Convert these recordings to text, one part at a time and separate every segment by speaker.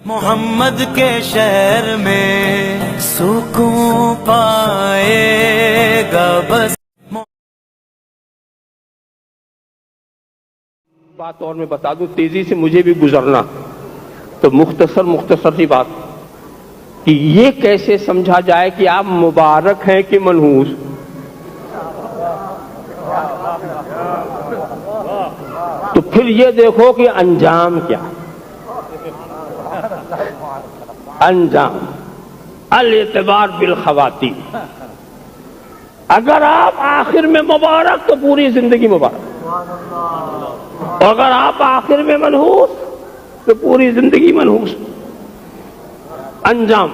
Speaker 1: محمد کے شہر میں سکون پائے گا بس.
Speaker 2: بات اور میں بتا دوں تیزی سے مجھے بھی گزرنا تو مختصر سی بات کہ یہ کیسے سمجھا جائے کہ آپ مبارک ہیں کہ منحوس. تو پھر یہ دیکھو کہ انجام کیا. انجام الاعتبار بالخواتین. اگر آپ آخر میں مبارک تو پوری زندگی مبارک، اور اگر آپ آخر میں منحوس تو پوری زندگی منحوس. انجام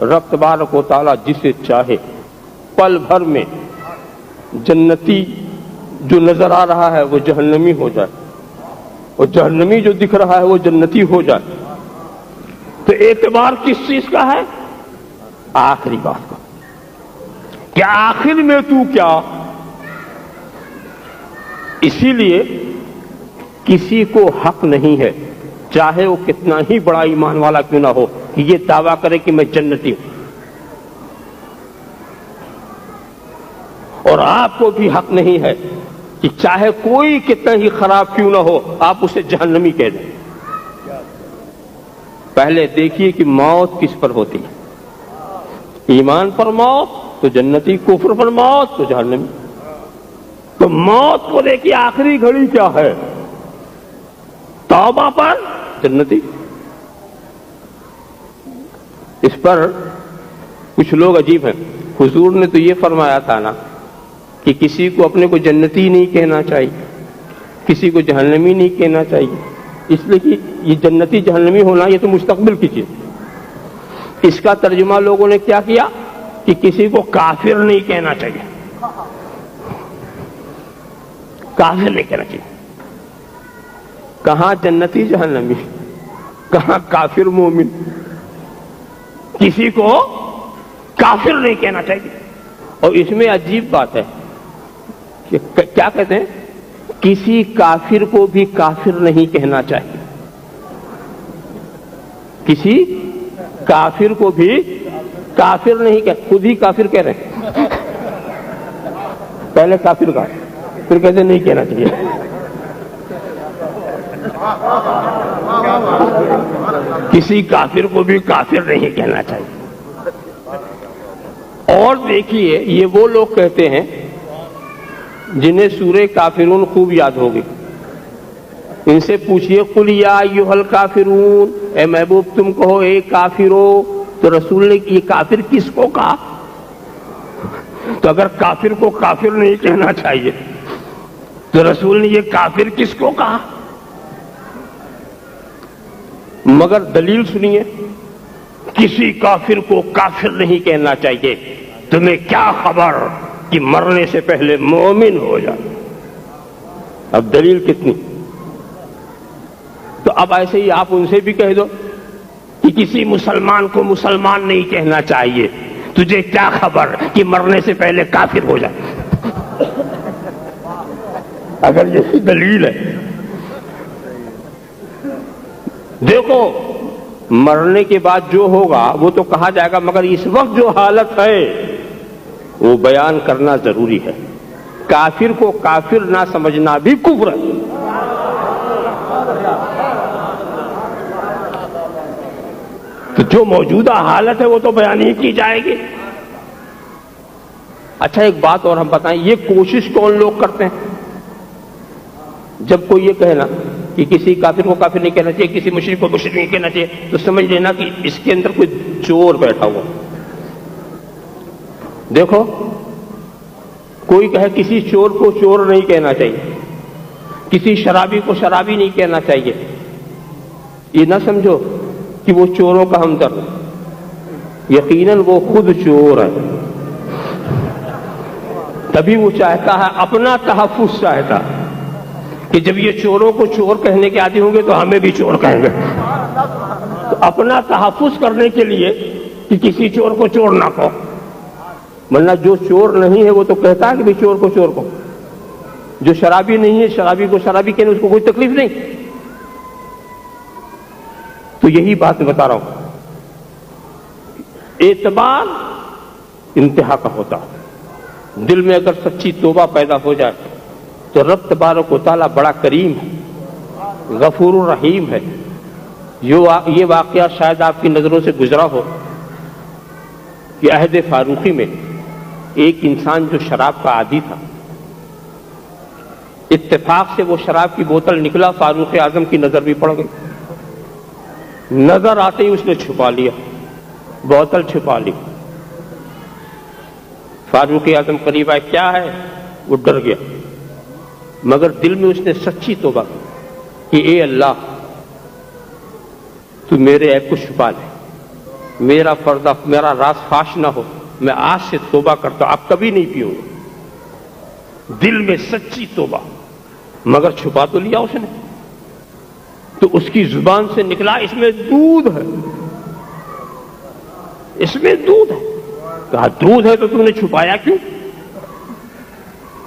Speaker 2: رب تبارک و تعالیٰ جسے چاہے پل بھر میں جنتی جو نظر آ رہا ہے وہ جہنمی ہو جائے، اور جہنمی جو دکھ رہا ہے وہ جنتی ہو جائے. تو اعتبار کس چیز کا ہے؟ آخری بات کا کہ آخر میں تو کیا. اسی لیے کسی کو حق نہیں ہے چاہے وہ کتنا ہی بڑا ایمان والا کیوں نہ ہو کہ یہ دعویٰ کرے کہ میں جنتی ہوں. اور آپ کو بھی حق نہیں ہے کہ چاہے کوئی کتنا ہی خراب کیوں نہ ہو آپ اسے جہنمی کہہ دیں. پہلے دیکھیے کہ موت کس پر ہوتی ہے. ایمان پر موت تو جنتی، کفر پر موت تو جہنمی. تو موت کو دیکھیے آخری گھڑی کیا ہے، توبہ پر جنتی. اس پر کچھ لوگ عجیب ہیں. حضور نے تو یہ فرمایا تھا نا کہ کسی کو اپنے کو جنتی نہیں کہنا چاہیے، کسی کو جہنمی نہیں کہنا چاہیے، اس لیے کہ یہ جنتی جہنمی ہونا یہ تو مستقبل کی چیز. اس کا ترجمہ لوگوں نے کیا کیا کہ کسی کو کافر نہیں کہنا چاہیے، کافر نہیں کہنا چاہیے. کہاں جنتی جہنمی، کہاں کافر مومن. کسی کو کافر نہیں کہنا چاہیے. اور اس میں عجیب بات ہے کہ کیا کہتے ہیں، کسی کافر کو بھی کافر نہیں کہنا چاہیے. کسی کافر کو بھی کافر نہیں خود ہی کافر کہہ رہے ہیں. پہلے کافر کا پھر کہتے نہیں کہنا چاہیے. کسی کافر کو بھی کافر نہیں کہنا چاہیے. اور دیکھیے یہ وہ لوگ کہتے ہیں جنہیں سورہ کافرون خوب یاد ہوگی. ان سے پوچھئے قل یا ایھا الکافرون، اے محبوب تم کہو اے کافرو. تو رسول نے یہ کافر کس کو کہا؟ تو اگر کافر کو کافر نہیں کہنا چاہیے تو رسول نے یہ کافر کس کو کہا؟ مگر دلیل سنیے، کسی کافر کو کافر نہیں کہنا چاہیے. تمہیں کیا خبر کہ مرنے سے پہلے مومن ہو جائے. اب دلیل کتنی؟ تو اب ایسے ہی آپ ان سے بھی کہہ دو کہ کسی مسلمان کو مسلمان نہیں کہنا چاہیے. تجھے کیا خبر کہ مرنے سے پہلے کافر ہو جائے. اگر یہ دلیل ہے. دیکھو مرنے کے بعد جو ہوگا وہ تو کہا جائے گا، مگر اس وقت جو حالت ہے وہ بیان کرنا ضروری ہے. کافر کو کافر نہ سمجھنا بھی کفر ہے. تو جو موجودہ حالت ہے وہ تو بیان ہی کی جائے گی. اچھا ایک بات اور ہم بتائیں، یہ کوشش کون لوگ کرتے ہیں؟ جب کوئی یہ کہنا کہ کسی کافر کو کافر نہیں کہنا چاہیے، کسی مشرک کو مشرک نہیں کہنا چاہیے، تو سمجھ لینا کہ اس کے اندر کوئی چور بیٹھا ہوا. دیکھو کوئی کہے کسی چور کو چور نہیں کہنا چاہیے، کسی شرابی کو شرابی نہیں کہنا چاہیے. یہ نہ سمجھو کہ وہ چوروں کا ہمدرد، یقیناً وہ خود چور ہے. تبھی وہ چاہتا ہے، اپنا تحفظ چاہتا کہ جب یہ چوروں کو چور کہنے کے عادی ہوں گے تو ہمیں بھی چور کہیں گے. تو اپنا تحفظ کرنے کے لیے کہ کسی چور کو چور نہ کہو، ورنہ جو چور نہیں ہے وہ تو کہتا ہے کہ بھی چور کو چور کو. جو شرابی نہیں ہے شرابی کو شرابی کہنے اس کو کوئی تکلیف نہیں. تو یہی بات بتا رہا ہوں، اعتبار انتہا کا ہوتا ہے۔ دل میں اگر سچی توبہ پیدا ہو جائے تو رب تبارک و تعالیٰ بڑا کریم ہے، غفور الرحیم ہے۔ یہ واقعہ شاید آپ کی نظروں سے گزرا ہو کہ عہد فاروقی میں ایک انسان جو شراب کا عادی تھا، اتفاق سے وہ شراب کی بوتل نکلا، فاروق اعظم کی نظر بھی پڑ گئی، نظر آتے ہی اس نے چھپا لیا، بوتل چھپا لی۔ فاروق اعظم قریب آئے، کیا ہے؟ وہ ڈر گیا، مگر دل میں اس نے سچی توبہ کی کہ اے اللہ تو میرے عیب کو چھپا لے، میرا پردہ، میرا راز فاش نہ ہو، میں آج سے توبہ کرتا ہوں، اب کبھی نہیں پیوں گا۔ دل میں سچی توبہ، مگر چھپا تو لیا اس نے۔ تو اس کی زبان سے نکلا، اس میں دودھ ہے، اس میں دودھ ہے۔ کہا دودھ ہے تو تم نے چھپایا کیوں؟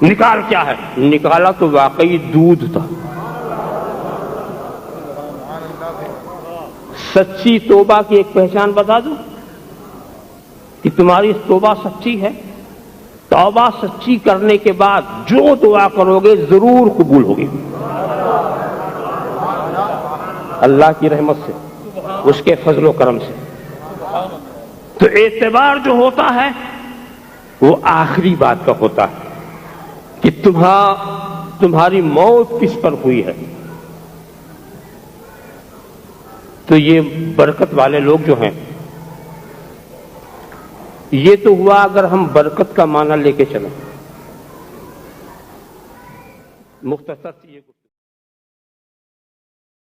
Speaker 2: نکال کیا ہے؟ نکالا تو واقعی دودھ تھا۔ سچی توبہ کی ایک پہچان بتا دوں کہ تمہاری توبہ سچی ہے، توبہ سچی کرنے کے بعد جو دعا کرو گے ضرور قبول ہوگی، اللہ کی رحمت سے، اس کے فضل و کرم سے۔ تو اعتبار جو ہوتا ہے وہ آخری بات کا ہوتا ہے کہ تمہاری موت کس پر ہوئی ہے۔ تو یہ برکت والے لوگ جو ہیں، یہ تو ہوا اگر ہم برکت کا معنی لے کے چلیں۔ مختصر سی یہ